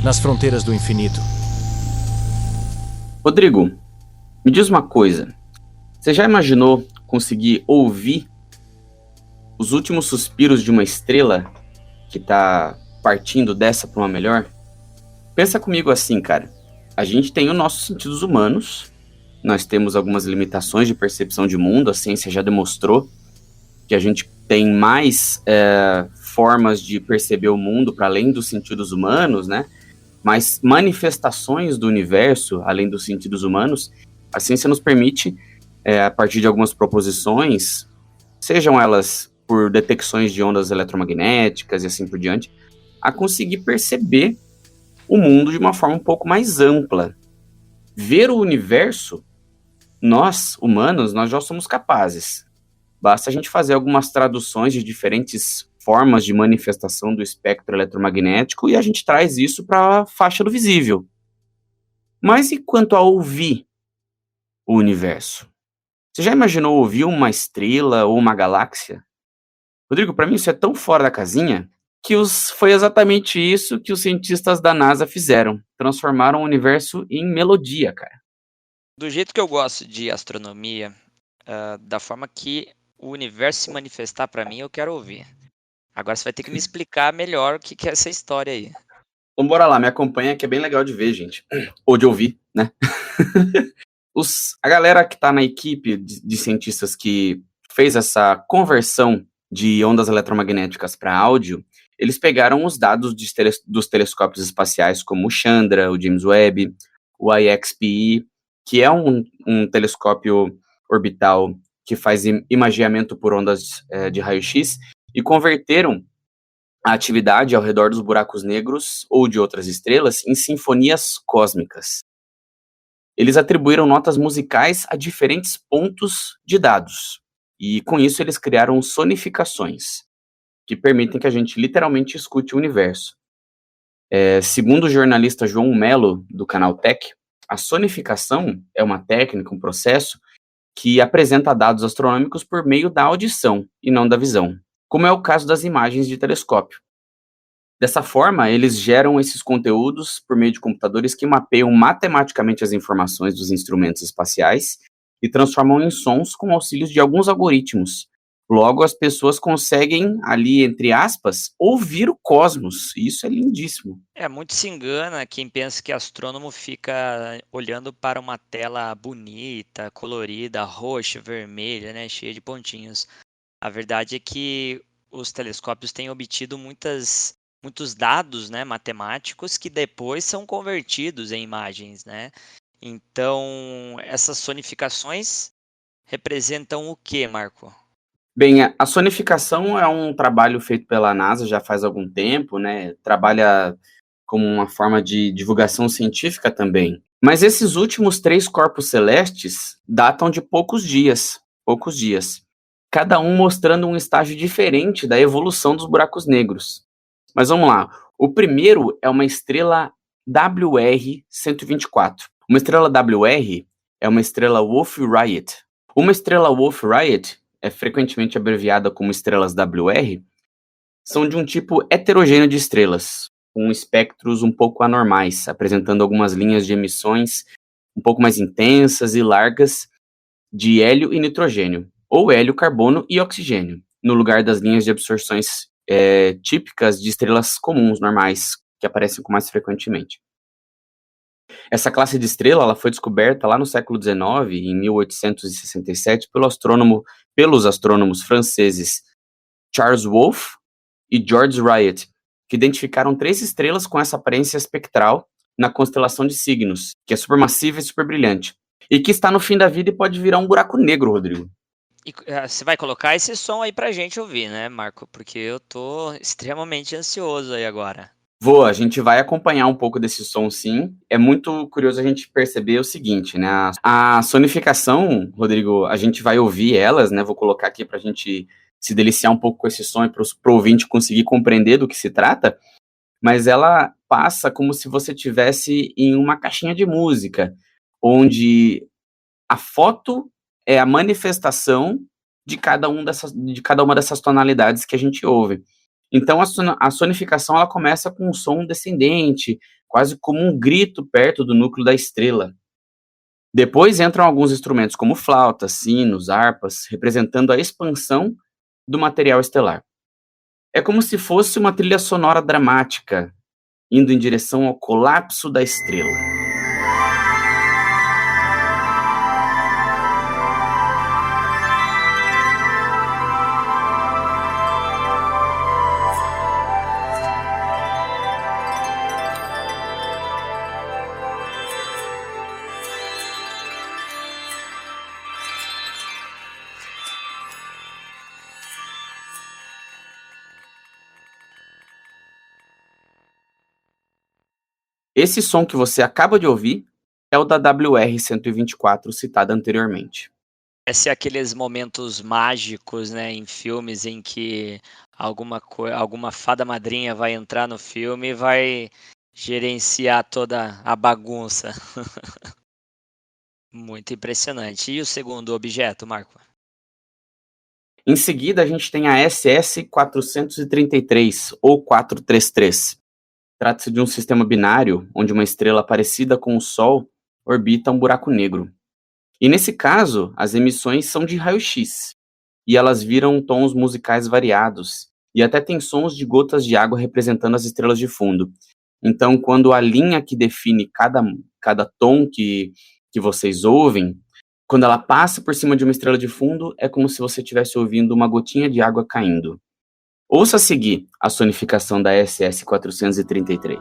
nas fronteiras do infinito. Rodrigo, me diz uma coisa. Você já imaginou conseguir ouvir os últimos suspiros de uma estrela que tá partindo dessa para uma melhor? Pensa comigo assim, cara. A gente tem os nossos sentidos humanos, nós temos algumas limitações de percepção de mundo, a ciência já demonstrou que a gente tem mais formas de perceber o mundo para além dos sentidos humanos, né? Mais manifestações do universo, além dos sentidos humanos. A ciência nos permite, a partir de algumas proposições, sejam elas por detecções de ondas eletromagnéticas e assim por diante, a conseguir perceber o mundo de uma forma um pouco mais ampla. Ver o universo, nós, humanos, nós já somos capazes. Basta a gente fazer algumas traduções de diferentes formas de manifestação do espectro eletromagnético e a gente traz isso para a faixa do visível. Mas e quanto a ouvir o universo? Você já imaginou ouvir uma estrela ou uma galáxia? Rodrigo, para mim isso é tão fora da casinha que foi exatamente isso que os cientistas da NASA fizeram. Transformaram o universo em melodia, cara. Do jeito que eu gosto de astronomia, da forma que o universo se manifestar para mim, eu quero ouvir. Agora você vai ter que me explicar melhor o que é essa história aí. Então bora lá, me acompanha que é bem legal de ver, gente. Ou de ouvir, né? A galera que tá na equipe de cientistas que fez essa conversão de ondas eletromagnéticas para áudio, eles pegaram os dados dos telescópios espaciais como o Chandra, o James Webb, o IXPE, que é um telescópio orbital que faz imageamento por ondas de raio-x, e converteram a atividade ao redor dos buracos negros ou de outras estrelas em sinfonias cósmicas. Eles atribuíram notas musicais a diferentes pontos de dados, e com isso eles criaram sonificações, que permitem que a gente literalmente escute o universo. Segundo o jornalista João Melo, do canal Tech, a sonificação é uma técnica, um processo, que apresenta dados astronômicos por meio da audição e não da visão, como é o caso das imagens de telescópio. Dessa forma, eles geram esses conteúdos por meio de computadores que mapeiam matematicamente as informações dos instrumentos espaciais e transformam em sons com auxílio de alguns algoritmos. Logo, as pessoas conseguem, ali, entre aspas, ouvir o cosmos. E isso é lindíssimo. Muito se engana quem pensa que astrônomo fica olhando para uma tela bonita, colorida, roxa, vermelha, né, cheia de pontinhos. A verdade é que os telescópios têm obtido muitos dados, né, matemáticos que depois são convertidos em imagens, né? Então, essas sonificações representam o que, Marco? Bem, a sonificação é um trabalho feito pela NASA já faz algum tempo, né? Trabalha como uma forma de divulgação científica também. Mas esses últimos 3 corpos celestes datam de poucos dias. Cada um mostrando um estágio diferente da evolução dos buracos negros. Mas vamos lá. O primeiro é uma estrela WR-124. Uma estrela WR é uma estrela Wolf-Rayet. Uma estrela Wolf-Rayet é frequentemente abreviada como estrelas WR, são de um tipo heterogêneo de estrelas, com espectros um pouco anormais, apresentando algumas linhas de emissões um pouco mais intensas e largas de hélio e nitrogênio, ou hélio, carbono e oxigênio, no lugar das linhas de absorções típicas de estrelas comuns, normais, que aparecem com mais frequentemente. Essa classe de estrela ela foi descoberta lá no século XIX, em 1867, pelos astrônomos franceses Charles Wolf e George Rayet, que identificaram 3 estrelas com essa aparência espectral na constelação de Cygnus, que é supermassiva e superbrilhante, e que está no fim da vida e pode virar um buraco negro, Rodrigo. E você vai colocar esse som aí pra gente ouvir, né, Marco? Porque eu tô extremamente ansioso aí agora. A gente vai acompanhar um pouco desse som, sim. É muito curioso a gente perceber o seguinte, né? A sonificação, Rodrigo, a gente vai ouvir elas, né? Vou colocar aqui pra gente se deliciar um pouco com esse som e pro ouvinte conseguir compreender do que se trata, mas ela passa como se você estivesse em uma caixinha de música, onde a foto é a manifestação de cada uma dessas tonalidades que a gente ouve. Então a sonificação ela começa com um som descendente, quase como um grito perto do núcleo da estrela. Depois entram alguns instrumentos como flautas, sinos, harpas, representando a expansão do material estelar. É como se fosse uma trilha sonora dramática, indo em direção ao colapso da estrela. Esse som que você acaba de ouvir é o da WR-124 citada anteriormente. Esse é aqueles momentos mágicos, né, em filmes em que alguma fada madrinha vai entrar no filme e vai gerenciar toda a bagunça. Muito impressionante. E o segundo objeto, Marco? Em seguida, a gente tem a SS-433, ou 433. Trata-se de um sistema binário, onde uma estrela parecida com o Sol orbita um buraco negro. E nesse caso, as emissões são de raio-x, e elas viram tons musicais variados, e até tem sons de gotas de água representando as estrelas de fundo. Então, quando a linha que define cada tom que vocês ouvem, quando ela passa por cima de uma estrela de fundo, é como se você estivesse ouvindo uma gotinha de água caindo. Ouça a seguir a sonificação da SS-433.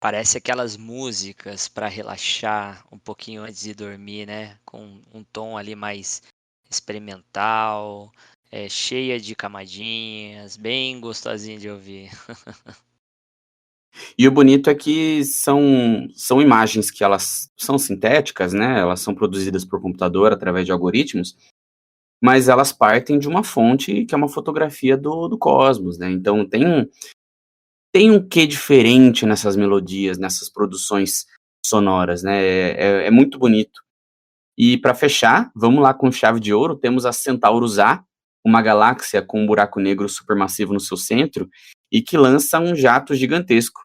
Parece aquelas músicas para relaxar um pouquinho antes de dormir, né? Com um tom ali mais experimental, cheia de camadinhas, bem gostosinho de ouvir. E o bonito é que são imagens que elas são sintéticas, né? Elas são produzidas por computador através de algoritmos, mas elas partem de uma fonte que é uma fotografia do cosmos, né? Então tem um quê diferente nessas melodias, nessas produções sonoras, né? É muito bonito. E para fechar, vamos lá com chave de ouro, temos a Centaurus A, uma galáxia com um buraco negro supermassivo no seu centro e que lança um jato gigantesco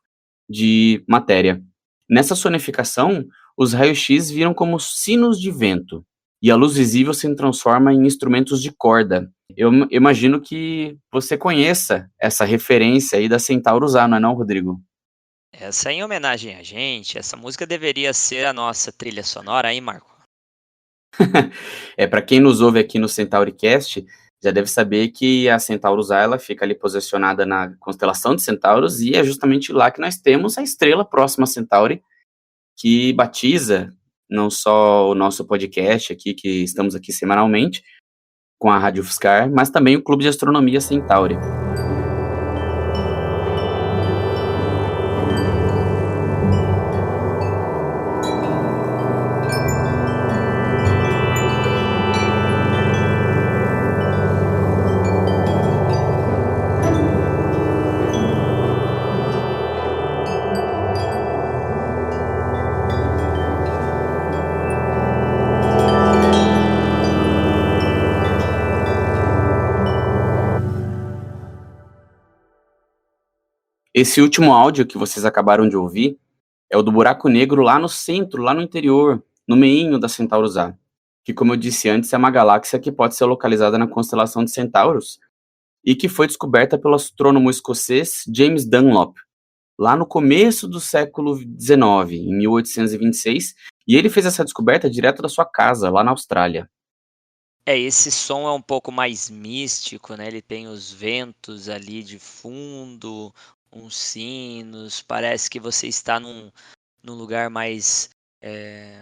de matéria. Nessa sonificação, os raios-x viram como sinos de vento e a luz visível se transforma em instrumentos de corda. Eu imagino que você conheça essa referência aí da Centaurus A, não é não, Rodrigo? Essa é em homenagem a gente, essa música deveria ser a nossa trilha sonora, hein, Marco? Para quem nos ouve aqui no CentauriCast, já deve saber que a Centaurus A, ela fica ali posicionada na constelação de Centauros e é justamente lá que nós temos a estrela próxima a Centauri, que batiza não só o nosso podcast aqui, que estamos aqui semanalmente com a Rádio UFSCar, mas também o Clube de Astronomia Centauri. Esse último áudio que vocês acabaram de ouvir é o do buraco negro lá no centro, lá no interior, no meinho da Centaurus A, que, como eu disse antes, é uma galáxia que pode ser localizada na constelação de Centauros e que foi descoberta pelo astrônomo escocês James Dunlop, lá no começo do século XIX, em 1826, e ele fez essa descoberta direto da sua casa, lá na Austrália. Esse som é um pouco mais místico, né? Ele tem os ventos ali de fundo, uns sinos, parece que você está num lugar mais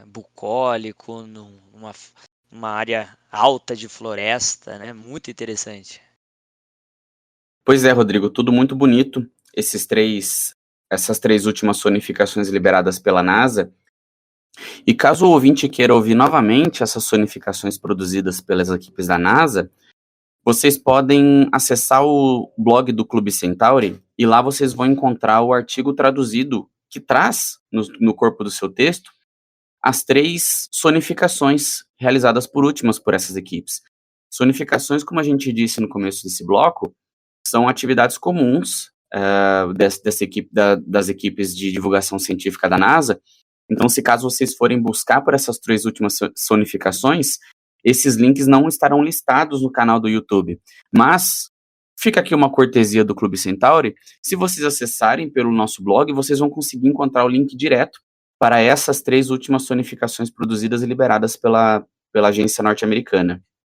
bucólico, numa área alta de floresta, né? Muito interessante. Pois é, Rodrigo, tudo muito bonito. Essas três últimas sonificações liberadas pela NASA. E caso o ouvinte queira ouvir novamente essas sonificações produzidas pelas equipes da NASA, vocês podem acessar o blog do Clube Centauri e lá vocês vão encontrar o artigo traduzido que traz no corpo do seu texto as três sonificações realizadas por últimas por essas equipes. Sonificações, como a gente disse no começo desse bloco, são atividades comuns das equipes de divulgação científica da NASA. Então, se caso vocês forem buscar por essas três últimas sonificações, esses links não estarão listados no canal do YouTube. Mas fica aqui uma cortesia do Clube Centauri. Se vocês acessarem pelo nosso blog, vocês vão conseguir encontrar o link direto para essas três últimas sonificações produzidas e liberadas pela agência norte-americana.